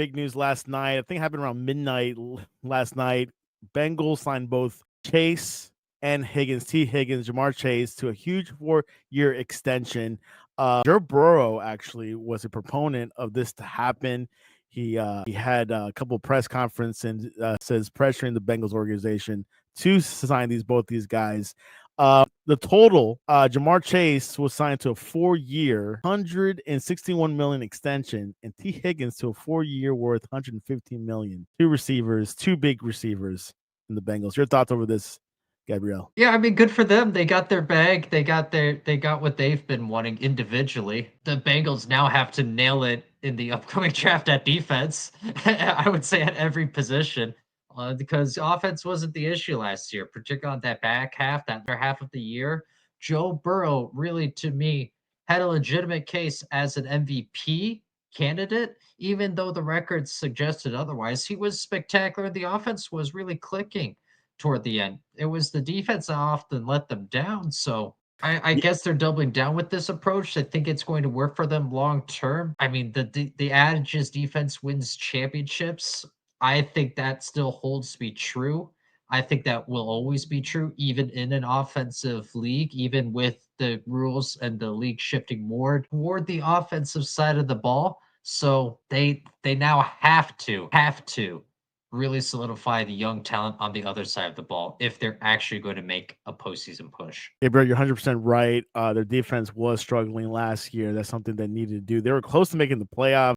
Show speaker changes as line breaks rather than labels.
big news last night. I think it happened around midnight last night. Bengals signed both Chase and Higgins, T. Higgins, Jamar Chase, to a huge 4-year extension. Joe Burrow actually was a proponent of this to happen. He had a couple of press conferences and says pressuring the Bengals organization to sign both these guys. The total, Jamar Chase was signed to a 4-year, $161 million extension, and T. Higgins to a 4-year worth $115 million. Two big receivers in the Bengals. Your thoughts over this, Gabrielle?
Yeah, I mean, good for them. They got their bag. They got what they've been wanting individually. The Bengals now have to nail it in the upcoming draft at defense. I would say at every position, because offense wasn't the issue last year, particularly on that back half, that other half of the year. Joe Burrow really, to me, had a legitimate case as an MVP candidate, even though the records suggested otherwise. He was spectacular. The offense was really clicking toward the end. It was the defense that often let them down. So I guess they're doubling down with this approach. I think it's going to work for them long term. I mean, the adage is defense wins championships. I think that still holds to be true. I think that will always be true, even in an offensive league, even with the rules and the league shifting more toward the offensive side of the ball. So they now have to really solidify the young talent on the other side of the ball if they're actually going to make a postseason push.
Gabriel, you're 100% right. Their defense was struggling last year. That's something they needed to do. They were close to making the playoffs.